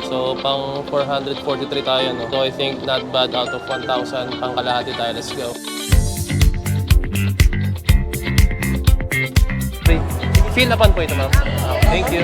So, pang 443 tayo, no? So, I think not bad out of 1,000. Pang kalahati tayo. Let's go. Fill upan po ito, ma'am. Thank you.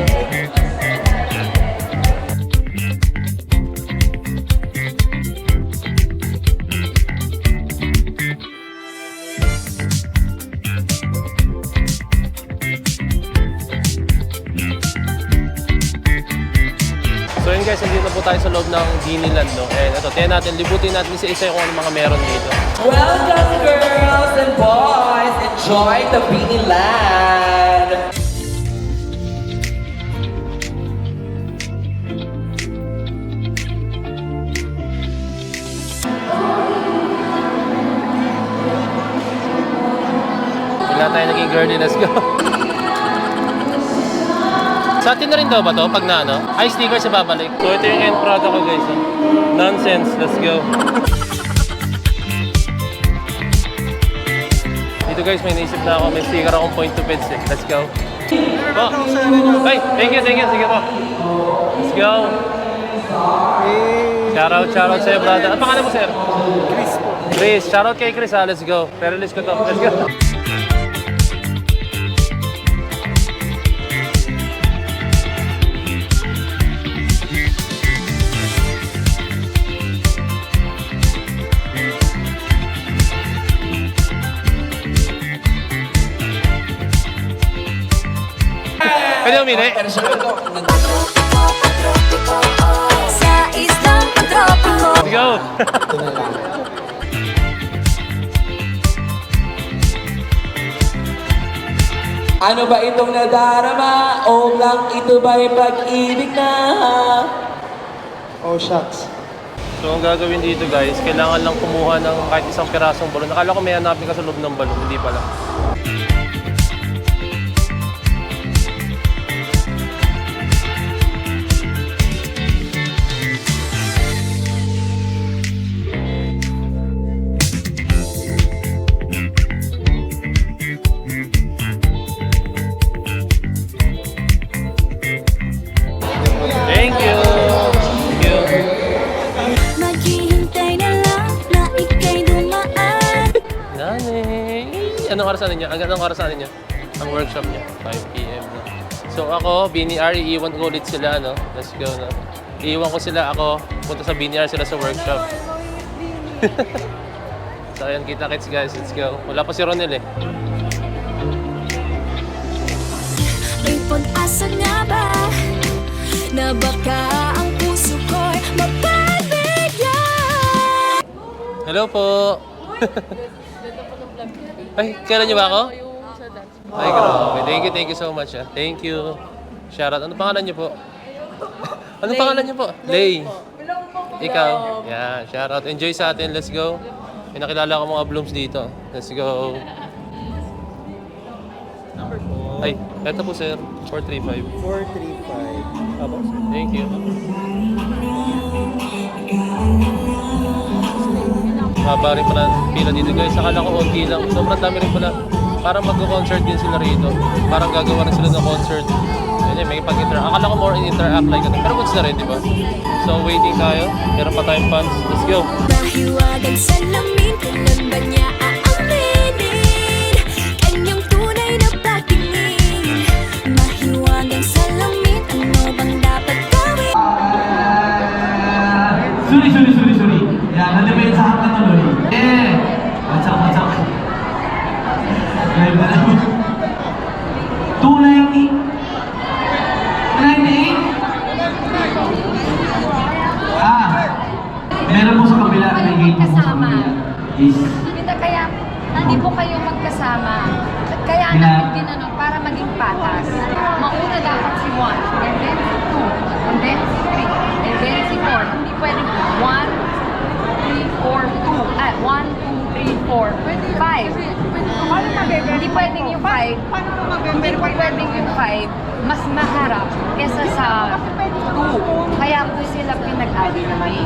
So yun guys, nandito na po tayo sa loob ng Disneyland, no? And ito, tiyan natin, libutin natin isa-isa kung ano mga meron dito. Welcome girls and boys! Enjoy the Disneyland! Wala tayo naging girly, let's go. Sa atin na rin daw ba to pag na ano? Ay, sticker sa babalik. So ito yung end product ko guys. Nonsense, let's go. Dito guys, may naisip na ako. May sticker akong point to bids eh. Let's go. Oh. Ay, thank you. Sige po. Let's go. Shoutout sa'yo, brother. Ano pangalan mo, sir? Chris po. Chris. Shoutout kay Chris ha. Let's go. Pero-list ko to. Let's go. Pwede umili? Sa islang pantropiko. Let's go! Ano ba itong nadarama? O lang ito ba'y pag-ibig na? Oh, shucks. So ang gagawin dito guys, kailangan lang kumuha ng kahit isang pirasong balon. Nakala ko may hanapin ka sa loob ng balon, hindi pala. Thank you! Thank you! Maghihintay na lang na ika'y dumaan. Nanay! Anong oras ninyo? Anong oras ninyo? Ang workshop niya, 5 PM na. So ako, BNR, iiwan ko ulit sila, no? Let's go na. Iiwan ko sila, ako, punta sa BNR sila sa workshop. So ayan, kita-kits guys, let's go. Wala pa si Ronel eh. May pag-asa nga ba na baka ang puso ko'y mapagbigyan? Hello po! Ay, kailan niyo ba ako? Ay, grabe. Thank you so much. Ah. Thank you. Shoutout. Ano pangalan niyo po? Ano pangalan niyo po? Lay. Ikaw. Yeah, shoutout. Enjoy sa atin. Let's go. May nakilala ko mga blooms dito. Let's go. Ay, eto po sir. 435. 435. Tapos? Thank you. Haba rin pala ang pila dito guys. Akala ko onti lang. Sobrang dami rin pala. Parang mag-concert din sila rito. Parang gagawa rin sila ng concert. Ayun, may pag-interact. Akala ko more interact like ito. Pero goods na rin, di ba? So, waiting tayo. Meron pa tayong fans. Let's go! Mahiwagang salamin, kailan ba niya aaminin? Kanyang tunay na pagtingin. Mahiwagang salamin, ano bang dapat gawin? Sorry. Yan, nandibay sa akin tuloy. Matsak. Ngayon ba naman? 290? 98? Meron mo sa kabila, may gate mo sa kabila. Is? Hindi kaya, hindi po kayo magkasama. Kaya Ilan? namin ginanong para maging patas. Mauna dapat si 1, and then si 2, and then si 3, and then si 4. Hindi pwedeng 1, 3, 4, 2. 1, 2, 3, 4, 5. Hindi pwedeng yung 5. Hindi po pwedeng yung 5 mas maharap kesa sa 2. Kaya po sila pinag-aligay.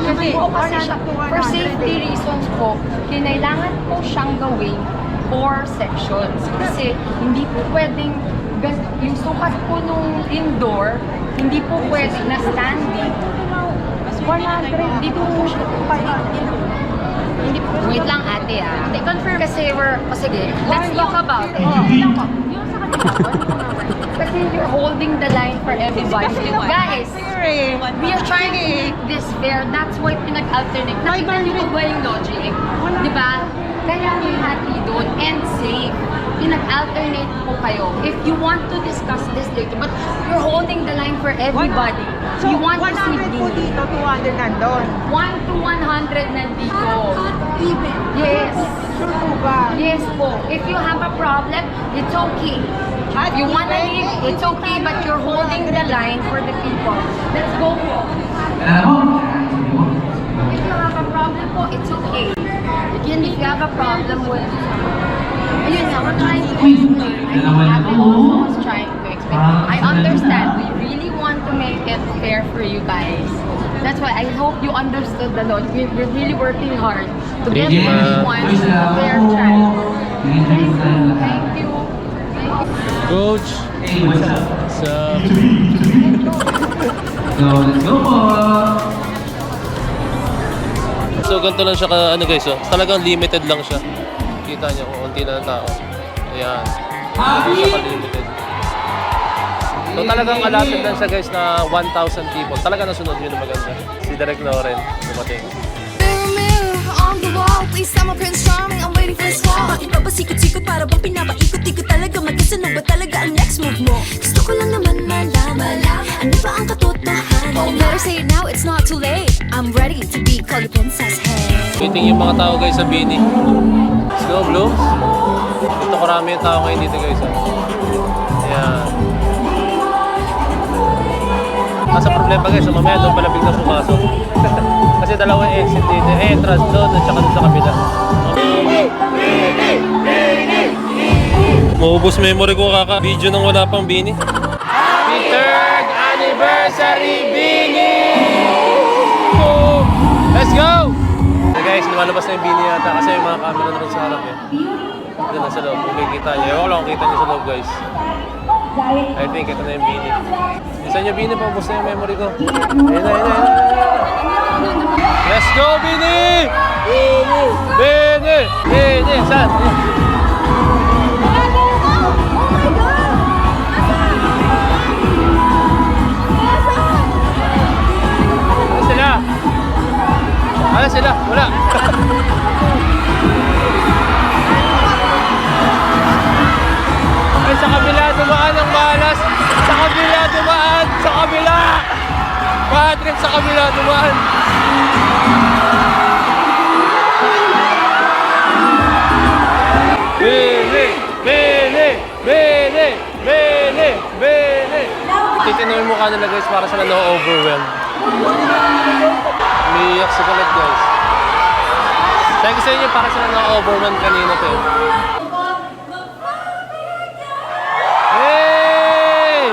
Kasi for safety reasons po, kinailangan po siyang gawin 4 sections. Kasi hindi po pwedeng yung sukat po nung indoor, hindi po pwede na standing. 100, dito po siya. Hindi po. Wait lang ate ah. Confirm. Kasi sige, let's talk about it. Yung sa kanila po, kasi you're holding the line for everybody. Guys, we are trying to make this fair. That's why pinag-alternate. Nakita niyo po ba yung logic? Di ba? Kaya may hati doon and safe. Pinag-alternate po kayo. If you want to discuss this later, but you're holding the line for everybody. So, you want to 100 see po dito, 200 nandun. 1 to 100 nandito. Yes. Sure po ba? Yes po. If you have a problem, it's okay. If you wanna leave, it's okay, but you're holding the line for the people. Let's go po. If you have a problem po, it's okay. Again, if you have a problem with... Ayun na, we're trying to explain. I think Ate also was trying to explain. I understand. We really want to make it fair for you guys. That's why I hope you understood the law. We're really working hard to get everyone a fair chance. Thank you. Coach, what's up? Let's go po! So ganito lang siya ano guys, oh. Talagang limited lang siya. Kita niyo kung konti na ng tao. Ayan. Hindi siya ka-limited. So talagang allotted lang siya guys na 1,000 people. Talaga nasunod yun na maganda. Si Direk Loren dumating. Mirror, mirror on the wall, please I'm a Prince Charming, I'm waiting for a squall. Bakit ba pasikot-sikot para bang pinapaikot-ikot talaga? Mag-isa ba talaga ang next move mo? Gusto ko lang naman malaman, ano ba ang katotohanan? Oh, better say it now, it's not too late. I'm ready to be called a princess, hey. Waiting yung mga tao guys sa Bini. Let's go, Blooms. Dito karami yung tao ngayon dito guys. Ayan. Nasa problema guys, mamaya doon pala biglang pumasok. Kasi dalawang exit dito. Entrance doon at saka doon sa kabila. Maubos memory ko kaka. Video nang wala pang Bini. Happy 3rd anniversary Bini! Oh, let's go! So guys, lumalabas na yung Bini yata kasi yung mga camera na rin sa harap eh. Doon na sa loob, kung may kita nyo. Ewan ko lang kung kita nyo sa loob guys. I think ito na yung Bini. Isa nyo Bini, paubos na yung memory ko. Ayun na, ayun na, ayun na. Let's go Bini! Bini! Bini! Bini! Saan? Ano sila? Wala. Ay, sa kabila dumaan ang malas. Sa kabila dumaan. Sa kabila. Bad trip sa kabila dumaan. Bili! Bili! Bili! Bili! Bili! Titinoy mo ka nila guys para sila na-overwhelm. Umiiyak sa galit guys. Sabi ko sa inyo para sila na-overwhelm kanina to eh. Hey!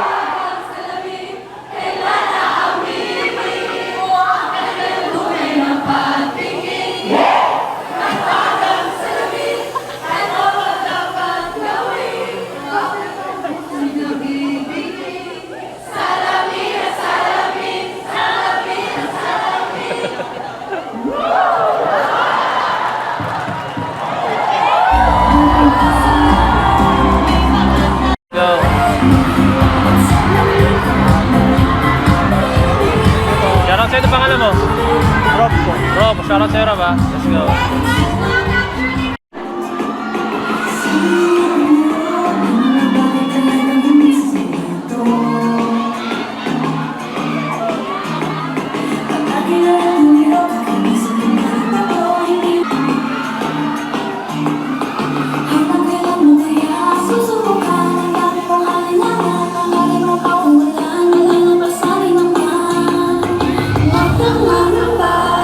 Shoutout sa'yo, ano pangalan mo? Rob po. Rob, shoutout sa'yo Rob ha. Let's go.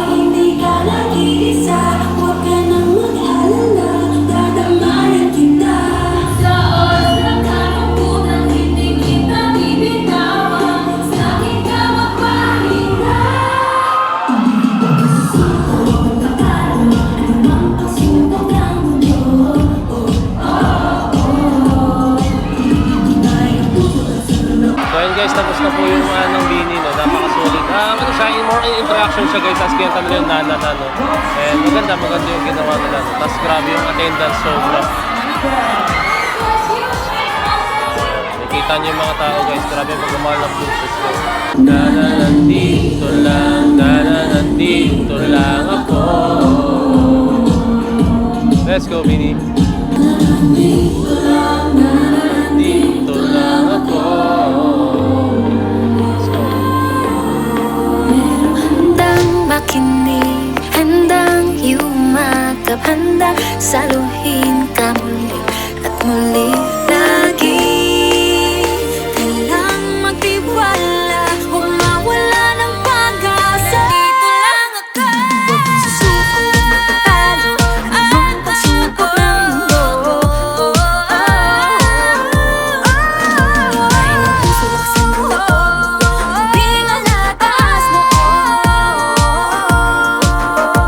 Hindi ka nag-iisa, huwag guys, tapos na po yung ng Bini, no? Napakasulit. Ano siya, more interaction siya guys, tapos kaya nila yung nana, no? And maganda yung ginawa nila, no? Tapos grabe yung attendance, sobra. Nakikita niyo yung mga tao guys, grabe yung pagmamahal ng princess ko. Nandito lang ako. Let's go, Bini. Nandito lang ako. Let's go. Handang makinig, handang yumakap, handang saluhin ka muli at muli.